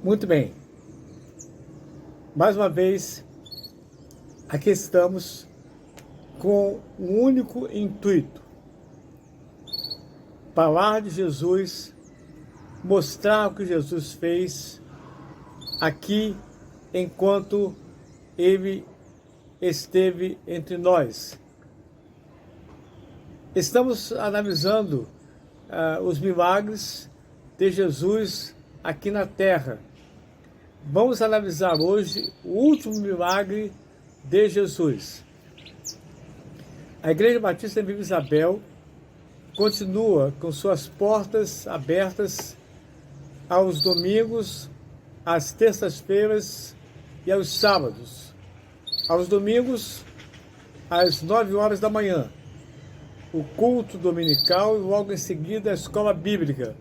Muito bem, mais uma vez, aqui estamos com um único intuito: falar de Jesus, mostrar o que Jesus fez aqui enquanto Ele esteve entre nós. Estamos analisando os milagres de Jesus aqui na Terra. Vamos analisar hoje o último milagre de Jesus. A Igreja Batista em Vila Isabel continua com suas portas abertas aos domingos, às terças-feiras e aos sábados. Aos domingos, às 9 horas da manhã, o culto dominical e logo em seguida a escola bíblica.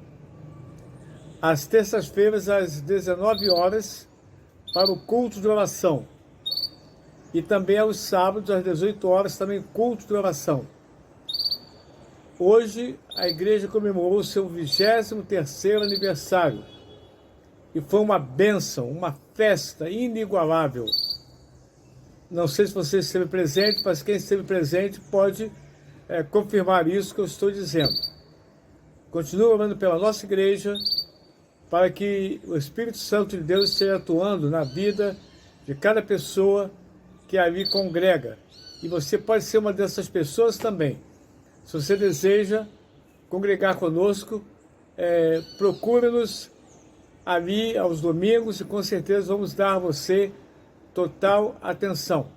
Às terças-feiras, às 19 horas, para o culto de oração. E também aos sábados, às 18 horas, também culto de oração. Hoje, a igreja comemorou seu 23º aniversário. E foi uma bênção, uma festa inigualável. Não sei se você esteve presente, mas quem esteve presente pode confirmar isso que eu estou dizendo. Continuo orando pela nossa igreja, para que o Espírito Santo de Deus esteja atuando na vida de cada pessoa que ali congrega. E você pode ser uma dessas pessoas também. Se você deseja congregar conosco, procure-nos ali aos domingos e com certeza vamos dar a você total atenção.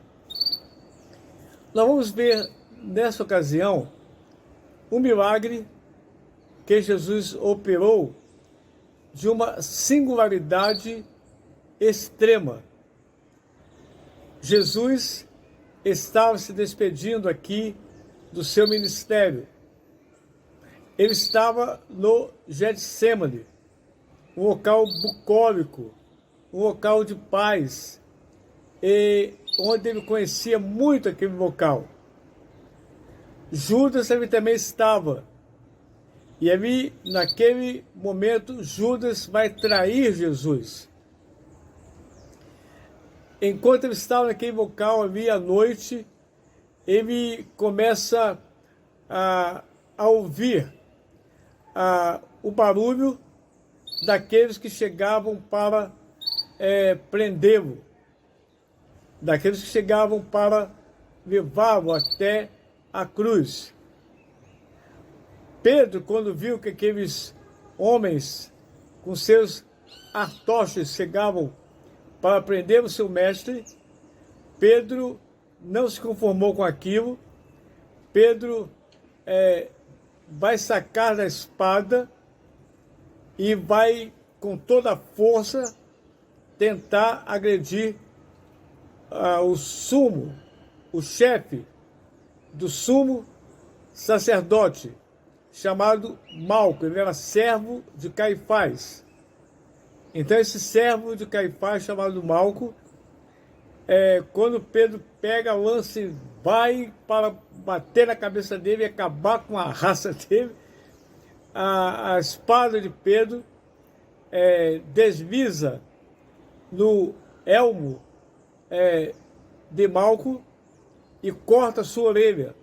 Nós vamos ver nessa ocasião um milagre que Jesus operou de uma singularidade extrema. Jesus estava se despedindo aqui do seu ministério. Ele estava no Getsêmani, um local bucólico, um local de paz, e onde ele conhecia muito aquele local. Judas ele também estava. E ali, naquele momento, Judas vai trair Jesus. Enquanto ele estava naquele local ali à noite, ele começa a ouvir o barulho daqueles que chegavam para prendê-lo, daqueles que chegavam para levá-lo até a cruz. Pedro, quando viu que aqueles homens com seus artoches chegavam para prender o seu mestre, Pedro não se conformou com aquilo. Pedro vai sacar da espada e vai com toda a força tentar agredir o chefe do sumo sacerdote, chamado Malco. Ele era servo de Caifás. Então esse servo de Caifás, chamado Malco, quando Pedro pega, lança e vai para bater na cabeça dele e acabar com a raça dele, a espada de Pedro desliza no elmo de Malco e corta sua orelha.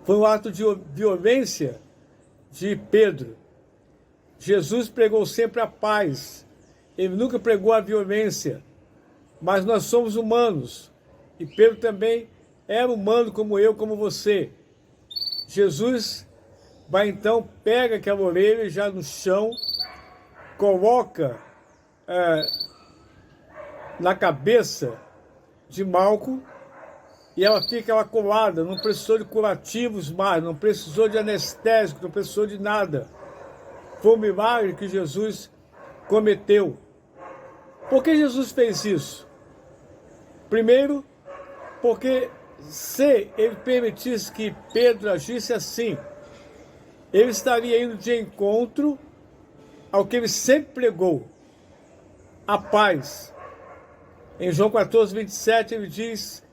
Foi um ato de violência de Pedro. Jesus pregou sempre a paz. Ele nunca pregou a violência. Mas nós somos humanos. E Pedro também era humano como eu, como você. Jesus vai então, pega aquela orelha já no chão, coloca na cabeça de Malco, e ela fica lá colada, não precisou de curativos mais, não precisou de anestésico, não precisou de nada. Foi um milagre que Jesus cometeu. Por que Jesus fez isso? Primeiro, porque se ele permitisse que Pedro agisse assim, ele estaria indo de encontro ao que ele sempre pregou, a paz. Em João 14:27 ele diz: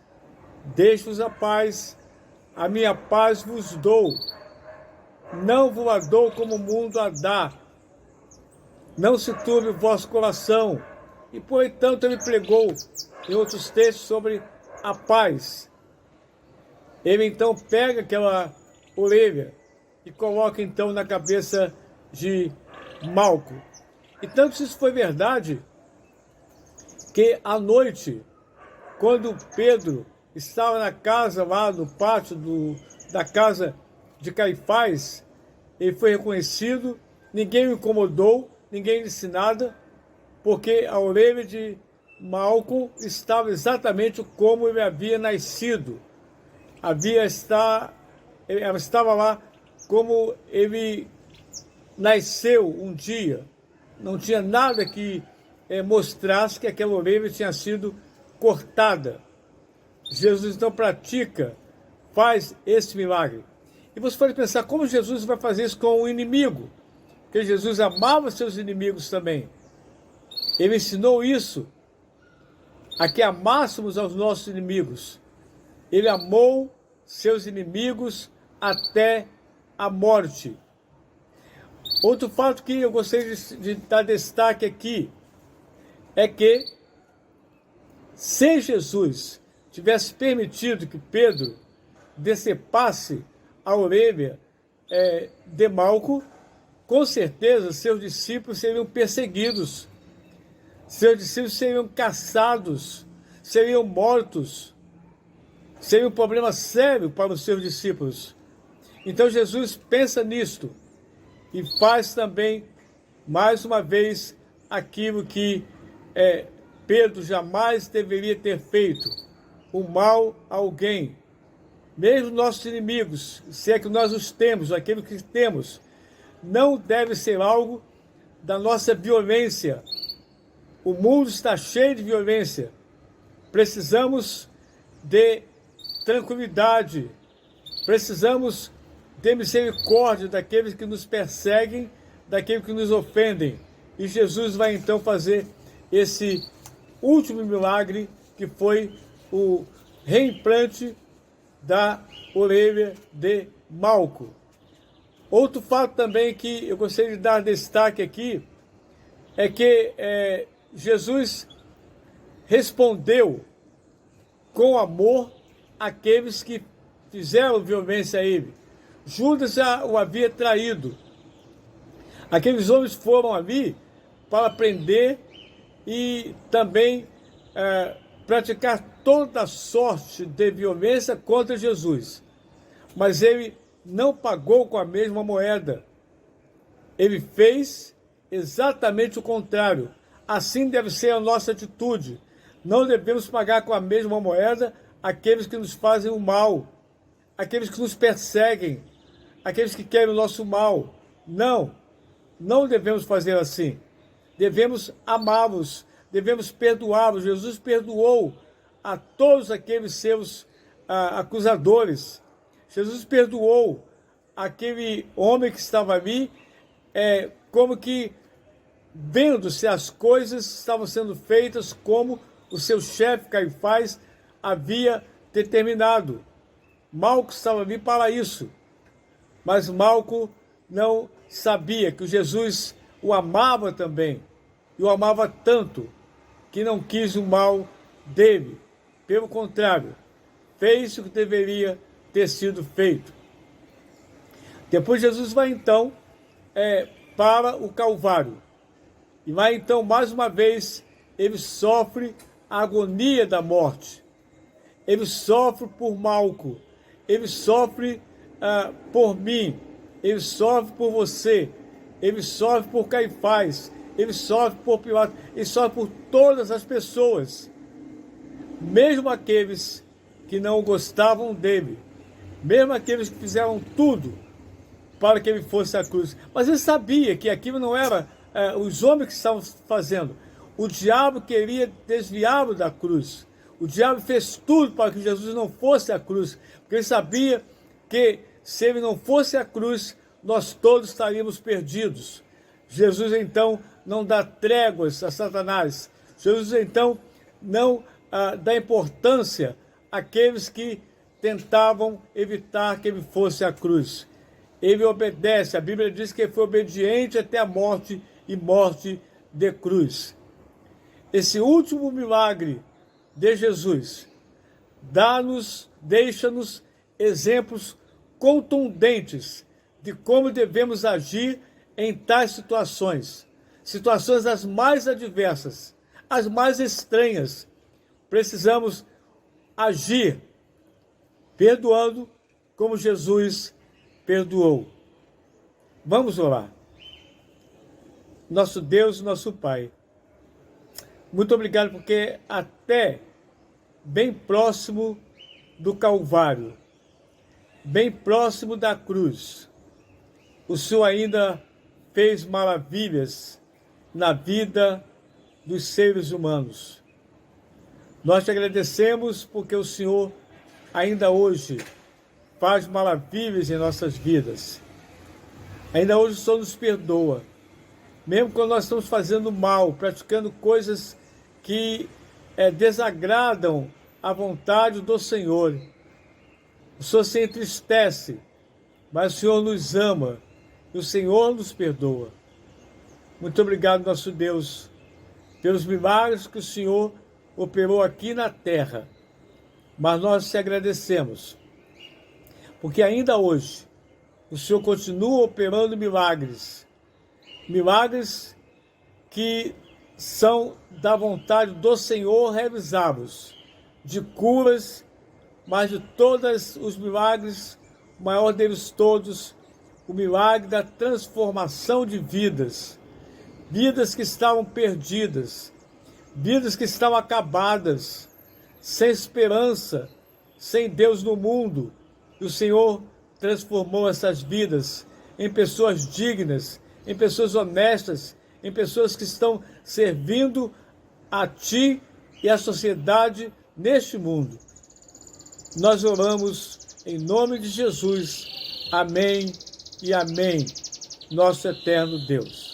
deixo-vos a paz, a minha paz vos dou. Não vos a dou como o mundo a dá. não se turbe o vosso coração. E, portanto, ele pregou em outros textos sobre a paz. Ele, então, pega aquela orelha e coloca, então, na cabeça de Malco. E tanto se isso foi verdade, que à noite, quando Pedro estava na casa, lá no pátio da casa de Caifás, ele foi reconhecido, ninguém o incomodou, ninguém disse nada, porque a orelha de Malco estava exatamente como ele havia nascido. Ela estava lá como ele nasceu um dia. Não tinha nada que mostrasse que aquela orelha tinha sido cortada. Jesus então faz esse milagre. E você pode pensar, como Jesus vai fazer isso com o inimigo? Porque Jesus amava seus inimigos também. Ele ensinou isso, a que amássemos aos nossos inimigos. Ele amou seus inimigos até a morte. Outro fato que eu gostaria de dar destaque aqui é que, se Jesus tivesse permitido que Pedro decepasse a orelha de Malco, com certeza seus discípulos seriam perseguidos, seus discípulos seriam caçados, seriam mortos, seria um problema sério para os seus discípulos. Então Jesus pensa nisto e faz também, mais uma vez, aquilo que Pedro jamais deveria ter feito: o mal a alguém. Mesmo nossos inimigos, se é que nós os temos, aquilo que temos, não deve ser algo da nossa violência. O mundo está cheio de violência. Precisamos de tranquilidade. Precisamos de misericórdia daqueles que nos perseguem, daqueles que nos ofendem. E Jesus vai então fazer esse último milagre, que foi o reimplante da orelha de Malco. Outro fato também que eu gostaria de dar destaque aqui é que Jesus respondeu com amor àqueles que fizeram violência a ele. Judas já o havia traído. Aqueles homens foram ali para prender e também praticar toda sorte de violência contra Jesus. Mas ele não pagou com a mesma moeda. Ele fez exatamente o contrário. Assim deve ser a nossa atitude. Não devemos pagar com a mesma moeda aqueles que nos fazem o mal, aqueles que nos perseguem, aqueles que querem o nosso mal. Não, não devemos fazer assim. Devemos amá-los, devemos perdoá-los. Jesus perdoou a todos aqueles seus acusadores. Jesus perdoou aquele homem que estava ali, como que vendo se as coisas estavam sendo feitas como o seu chefe Caifás havia determinado. Malco estava ali para isso, mas Malco não sabia que Jesus o amava também, e o amava tanto que não quis o mal dele. Pelo contrário, fez o que deveria ter sido feito. Depois Jesus vai então para o Calvário. E vai então, mais uma vez, ele sofre a agonia da morte. Ele sofre por Malco. Ele sofre por mim. Ele sofre por você. Ele sofre por Caifás. Ele sofre por Pilatos. Ele sofre por todas as pessoas. Mesmo aqueles que não gostavam dele. Mesmo aqueles que fizeram tudo para que ele fosse à cruz. Mas ele sabia que aquilo não era os homens que estavam fazendo. O diabo queria desviá-lo da cruz. O diabo fez tudo para que Jesus não fosse à cruz, porque ele sabia que se ele não fosse à cruz, nós todos estaríamos perdidos. Jesus então não dá tréguas a Satanás. Jesus então não dá importância àqueles que tentavam evitar que ele fosse à cruz. Ele obedece. A Bíblia diz que ele foi obediente até a morte e morte de cruz. Esse último milagre de Jesus deixa-nos exemplos contundentes de como devemos agir em tais situações, situações as mais adversas, as mais estranhas. Precisamos agir perdoando como Jesus perdoou. Vamos orar. Nosso Deus, nosso Pai, muito obrigado porque até bem próximo do Calvário, bem próximo da cruz, o Senhor ainda fez maravilhas na vida dos seres humanos. Nós te agradecemos porque o Senhor ainda hoje faz maravilhas em nossas vidas. Ainda hoje o Senhor nos perdoa. Mesmo quando nós estamos fazendo mal, praticando coisas que desagradam a vontade do Senhor. O Senhor se entristece, mas o Senhor nos ama e o Senhor nos perdoa. Muito obrigado, nosso Deus, pelos milagres que o Senhor operou aqui na terra. Mas nós te agradecemos, porque ainda hoje o Senhor continua operando milagres. Milagres que são da vontade do Senhor realizados, de curas, mas de todos os milagres, o maior deles todos, o milagre da transformação de vidas. Vidas que estavam perdidas, vidas que estavam acabadas, sem esperança, sem Deus no mundo. E o Senhor transformou essas vidas em pessoas dignas, em pessoas honestas, em pessoas que estão servindo a Ti e à sociedade neste mundo. Nós oramos em nome de Jesus. Amém e amém, nosso eterno Deus.